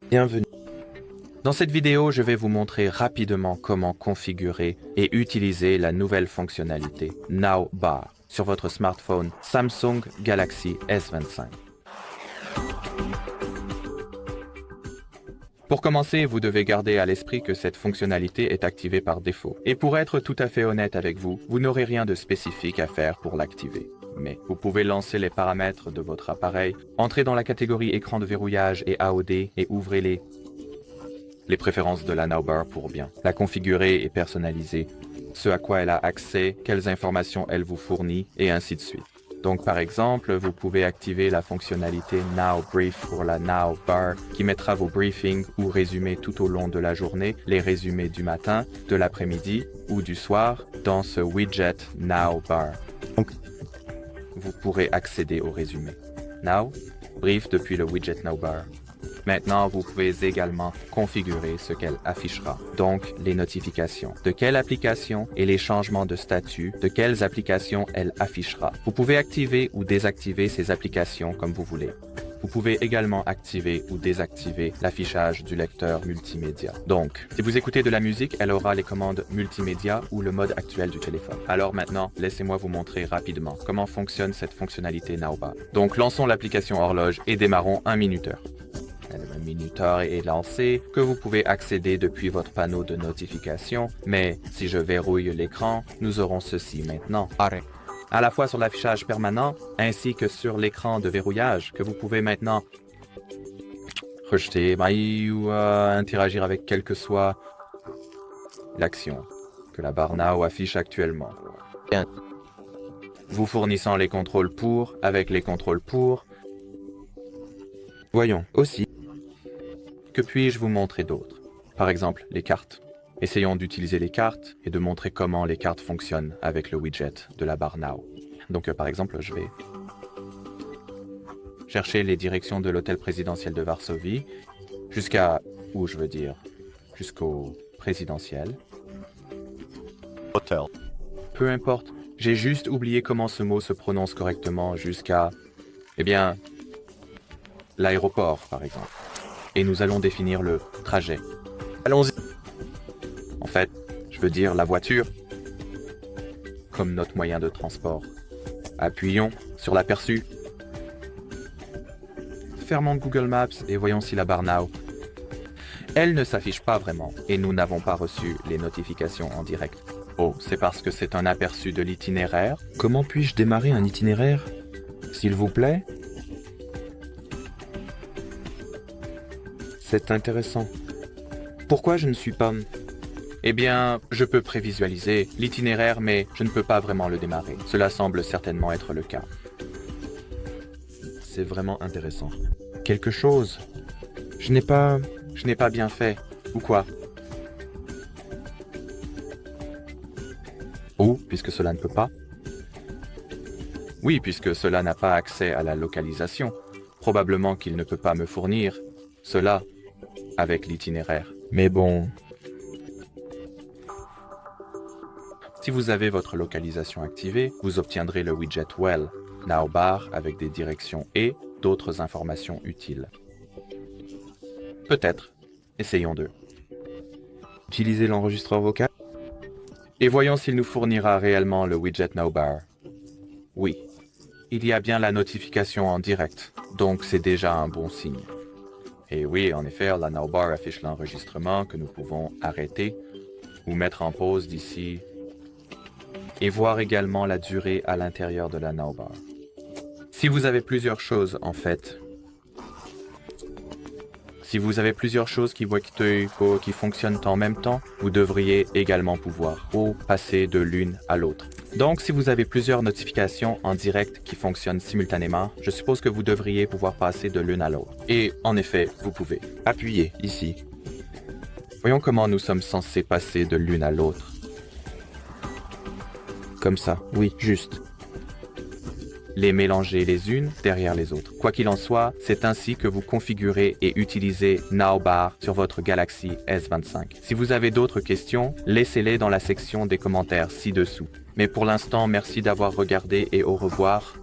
Bienvenue. Dans cette vidéo, je vais vous montrer rapidement comment configurer et utiliser la nouvelle fonctionnalité Now Bar sur votre smartphone Samsung Galaxy S25. Pour commencer, vous devez garder à l'esprit que cette fonctionnalité est activée par défaut. Et pour être tout à fait honnête avec vous, vous n'aurez rien de spécifique à faire pour l'activer. Mais vous pouvez lancer les paramètres de votre appareil, entrer dans la catégorie écran de verrouillage et AOD et ouvrez les préférences de la Now Bar pour bien la configurer et personnaliser, ce à quoi elle a accès, quelles informations elle vous fournit, et ainsi de suite. Donc par exemple, vous pouvez activer la fonctionnalité Now Brief pour la Now Bar qui mettra vos briefings ou résumés tout au long de la journée, les résumés du matin, de l'après-midi ou du soir dans ce widget Now Bar. Donc, vous pourrez accéder au résumé. Now, Brief depuis le widget Now Bar. Maintenant, vous pouvez également configurer ce qu'elle affichera, donc les notifications, de quelle application et les changements de statut, de quelles applications elle affichera. Vous pouvez activer ou désactiver ces applications comme vous voulez. Vous pouvez également activer ou désactiver l'affichage du lecteur multimédia. Donc, si vous écoutez de la musique, elle aura les commandes multimédia ou le mode actuel du téléphone. Alors maintenant, laissez-moi vous montrer rapidement comment fonctionne cette fonctionnalité Now Bar. Donc, lançons l'application horloge et démarrons un minuteur. Le minuteur est lancé, que vous pouvez accéder depuis votre panneau de notification, mais si je verrouille l'écran, nous aurons ceci maintenant. À la fois sur l'affichage permanent, ainsi que sur l'écran de verrouillage, que vous pouvez maintenant rejeter ou interagir avec quelle que soit l'action que la barre Now affiche actuellement. Vous fournissant les contrôles pour, avec les contrôles pour. Voyons aussi. Que puis-je vous montrer d'autre? Par exemple, les cartes. Essayons d'utiliser les cartes et de montrer comment les cartes fonctionnent avec le widget de la barre Now. Donc, par exemple, je vais chercher les directions de l'hôtel présidentiel de Varsovie jusqu'au présidentiel. Hôtel. Peu importe, j'ai juste oublié comment ce mot se prononce correctement jusqu'à, l'aéroport, par exemple. Et nous allons définir le trajet. Allons-y. En fait, je veux dire la voiture comme notre moyen de transport. Appuyons sur l'aperçu. Fermons Google Maps et voyons si la barre Now. Elle ne s'affiche pas vraiment et nous n'avons pas reçu les notifications en direct. Oh, c'est parce que c'est un aperçu de l'itinéraire. Comment puis-je démarrer un itinéraire? S'il vous plaît? C'est intéressant. Pourquoi je ne suis pas... je peux prévisualiser l'itinéraire, mais je ne peux pas vraiment le démarrer. Cela semble certainement être le cas. C'est vraiment intéressant. Quelque chose. Je n'ai pas bien fait. Ou quoi? Ou, puisque cela ne peut pas? Oui, puisque cela n'a pas accès à la localisation. Probablement qu'il ne peut pas me fournir cela avec l'itinéraire. Mais bon... Si vous avez votre localisation activée, vous obtiendrez le widget Well, Now Bar avec des directions et d'autres informations utiles. Peut-être. Essayons de. Utiliser l'enregistreur vocal. Et voyons s'il nous fournira réellement le widget Now Bar. Oui. Il y a bien la notification en direct, donc c'est déjà un bon signe. Et oui, en effet, la Now Bar affiche l'enregistrement que nous pouvons arrêter ou mettre en pause d'ici et voir également la durée à l'intérieur de la Now Bar. Si vous avez plusieurs choses, qui fonctionnent en même temps, vous devriez également pouvoir passer de l'une à l'autre. Donc, si vous avez plusieurs notifications en direct qui fonctionnent simultanément, je suppose que vous devriez pouvoir passer de l'une à l'autre. Et en effet, vous pouvez. Appuyez ici. Voyons comment nous sommes censés passer de l'une à l'autre. Comme ça, oui, juste. Les mélanger les unes derrière les autres. Quoi qu'il en soit, c'est ainsi que vous configurez et utilisez Now Bar sur votre Galaxy S25. Si vous avez d'autres questions, laissez-les dans la section des commentaires ci-dessous. Mais pour l'instant, merci d'avoir regardé et au revoir.